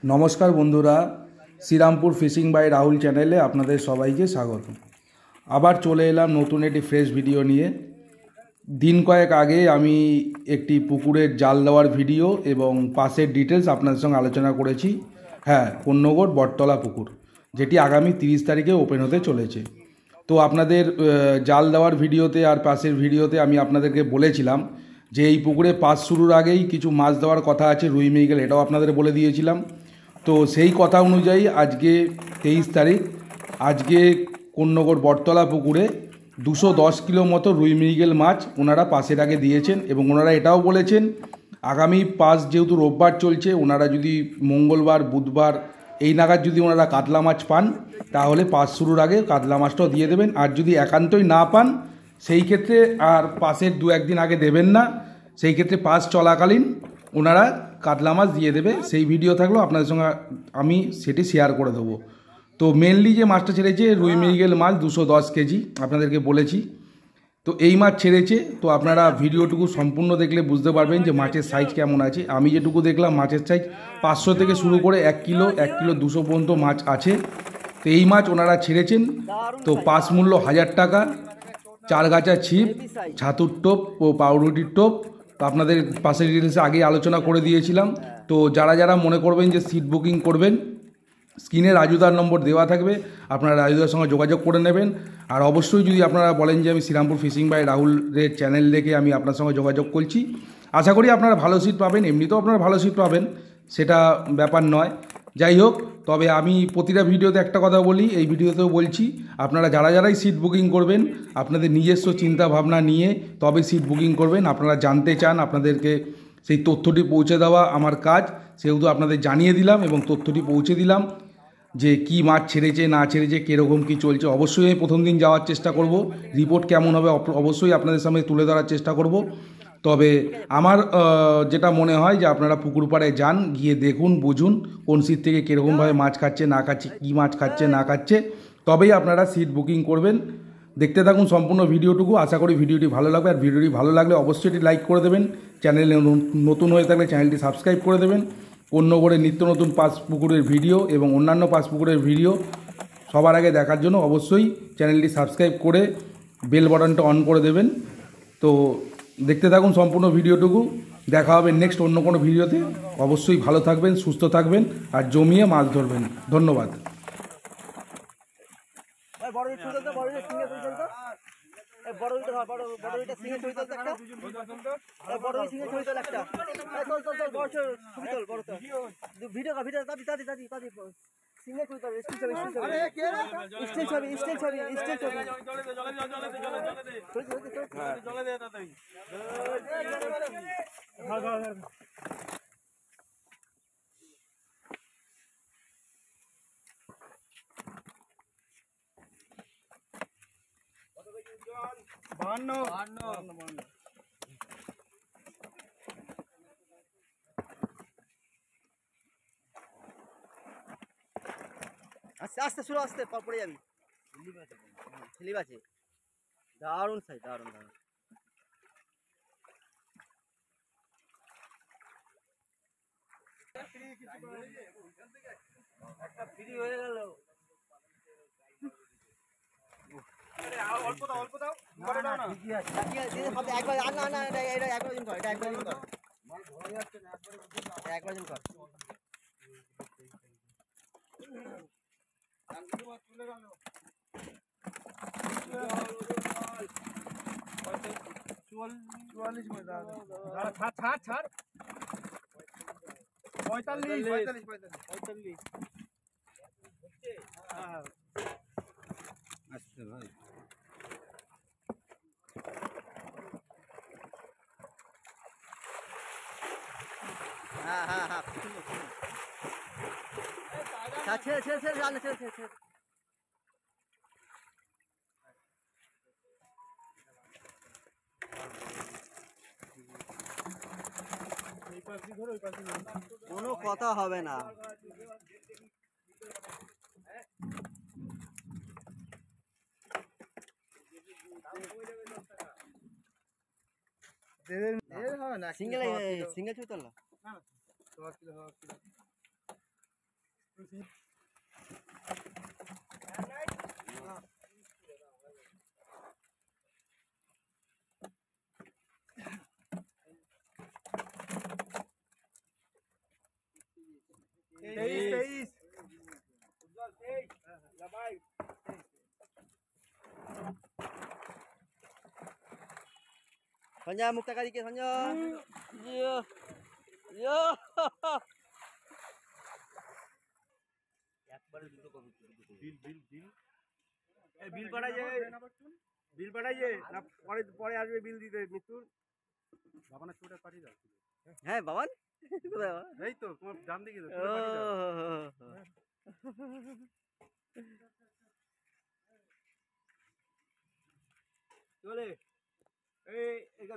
नमस्कार बंधुरा Shrirampur fishing bye Rahul चैनले आपनादेर सबाइके स्वागत। आबार चले एलाम नतून एकटी फ्रेश भिडियो निये। दिन कयेक आगे आमी एकटी पुकुरेर जाल देওয়ার भिडियो एवं पासेर डिटेल्स आपनादेर संगे आलोचना करेছি। हाँ, कोन्नगोड़ बटतला पुकुर जेटी आगामी 30 तारिखे ओपेन होते चलेছে। तो आपनादेर जाल देওয়ার भिडियोते और पासेर भिडियोते आमी आपनादेरके बोलेছিলাম যে এই পুকুরে পাস শুরুর আগেই কিছু মাছ দেওয়ার কথা আছে, রুই মৃগেল, এটাও আপনাদের বলে দিয়েছিলাম। তো সেই কথা অনুযায়ী আজকে 23 তারিখ, আজকে কোন্নগড় বটতলা পুকুরে 210 কিলো মতো রুই মৃগেল মাছ ওনারা পাসের আগে দিয়েছেন এবং ওনারা এটাও বলেছেন আগামী পাস যেহেতু রোববার চলছে, ওনারা যদি মঙ্গলবার বুধবার এই নাগাদ যদি ওনারা কাতলা মাছ পান তাহলে পাস শুরুর আগে কাতলা মাছটাও দিয়ে দেবেন। আর যদি একান্তই না পান সেই ক্ষেত্রে আর পাসের 2-1 দিন আগে দেবেন না, সেই ক্ষেত্রে পাস চলাকালীন ওনারা কাতলা মাছ দিয়ে দেবে। সেই ভিডিও থাকলেও আপনাদের সঙ্গে আমি সেটি শেয়ার করে দেবো। তো মেনলি যে মাছটা ছেড়েছে রুই মৃগেল মাছ 210 কেজি আপনাদেরকে বলেছি। তো এই মাছ ছেড়েছে, তো আপনারা ভিডিওটুকু সম্পূর্ণ দেখলে বুঝতে পারবেন যে মাছের সাইজ কেমন আছে। আমি যেটুকু দেখলাম মাছের সাইজ 500 থেকে শুরু করে 1 কিলো 200 পর্যন্ত মাছ আছে। তো এই মাছ ওনারা ছেড়েছেন। তো পাস মূল্য 1000 টাকা, 4 গাছা ছিপ, ছাতুর টোপ ও পাউরুটির টোপ। তো আপনাদের পাশের ডিটেলসে আগেই আলোচনা করে দিয়েছিলাম। তো যারা যারা মনে করবেন যে সিট বুকিং করবেন, স্ক্রিনে রাজুদার নম্বর দেওয়া থাকবে, আপনারা রাজুদার সঙ্গে যোগাযোগ করে নেবেন। আর অবশ্যই যদি আপনারা বলেন যে আমি শ্রীরামপুর ফিশিং বাই রাহুলের চ্যানেল দেখে আমি আপনার সঙ্গে যোগাযোগ করছি, আশা করি আপনারা ভালো সিট পাবেন। এমনিতেও আপনারা ভালো সিট পাবেন, সেটা ব্যাপার নয়। যাই হোক, তবে আমি প্রতিটা ভিডিওতে একটা কথা বলি, এই ভিডিওতেও বলছি, আপনারা যারাই সিট বুকিং করবেন আপনাদের নিজস্ব চিন্তা ভাবনা নিয়ে তবে সিট বুকিং করবেন। আপনারা জানতে চান, আপনাদেরকে সেই তথ্যটি পৌঁছে দেওয়া আমার কাজ, সেহেতু আপনাদের জানিয়ে দিলাম এবং তথ্যটি পৌঁছে দিলাম যে কি মাছ ছেড়েছে না ছেড়েছে, কীরকম কী চলছে। অবশ্যই আমি প্রথম দিন যাওয়ার চেষ্টা করব, রিপোর্ট কেমন হবে অবশ্যই আপনাদের সামনে তুলে ধরার চেষ্টা করব। তবে আমার যেটা মনে হয় যে আপনারা পুকুর পাড়ে যান, গিয়ে দেখুন, বুঝুন কোন সিট থেকে কীরকমভাবে মাছ খাচ্ছে না খাচ্ছে, কী মাছ খাচ্ছে না খাচ্ছে, তবেই আপনারা সিট বুকিং করবেন। দেখতে থাকুন সম্পূর্ণ ভিডিওটুকু, আশা করি ভিডিওটি ভালো লাগবে। আর ভিডিওটি ভালো লাগলে অবশ্যই এটি লাইক করে দেবেন, চ্যানেলে নতুন হয়ে থাকলে চ্যানেলটি সাবস্ক্রাইব করে দেবেন। কোন্নগড়ের নিত্য নতুন পাস পুকুরের ভিডিও এবং অন্যান্য পাস পুকুরের ভিডিও সবার আগে দেখার জন্য অবশ্যই চ্যানেলটি সাবস্ক্রাইব করে বেল বাটনটা অন করে দেবেন। তো দেখতে থাকুন সম্পূর্ণ ভিডিওটুকু, দেখা হবে নেক্সট অন্য কোনো ভিডিওতে। অবশ্যই ভালো থাকবেন, সুস্থ থাকবেন আর জমিয়ে মাছ ধরবেন। ধন্যবাদ। আস্তে আস্তে শুরু, আস্তে পড়ে যাবি। স্লিপ আছে, দারুণ সাইজ, দারুণ দারুণ। একটা ফ্রি হয়ে গেল। অল্প দাও, অল্প দাও, করে দাও না। ঠিকই আছে, একবার না না, এটা একবার দিন কর, এটা একবার দিন কর, মাল ভরে যাচ্ছে না, একবার দিন কর। ছাড় 45 আচ্ছা ভাই। হ্যাঁ হ্যাঁ হ্যাঁ, ছেড়ে ছেড়ে ছেড়ে ছেড়ে ছেড়ে ছেড়ে ছেড়ে। কোনো কথা হবে না। সিঙ্গেল সিঙ্গেল ছবি তোলা না। সঞ্জয় মুখ টাকা দিকে সঞ্জয় ইয়ো ইয়ো একবারে দুটো কপি বিল বিল বিল এই বিল পাঠাইয়ে বিল পাঠাইয়ে না পরে পরে আসবে বিল দিতে মৃত্যুর বাবানের ছুটে পাঠিয়ে দাও হ্যাঁ বাবান কোথায় এই তো তোমার ডান দিকে দাও পাঠিয়ে দাও চলে এই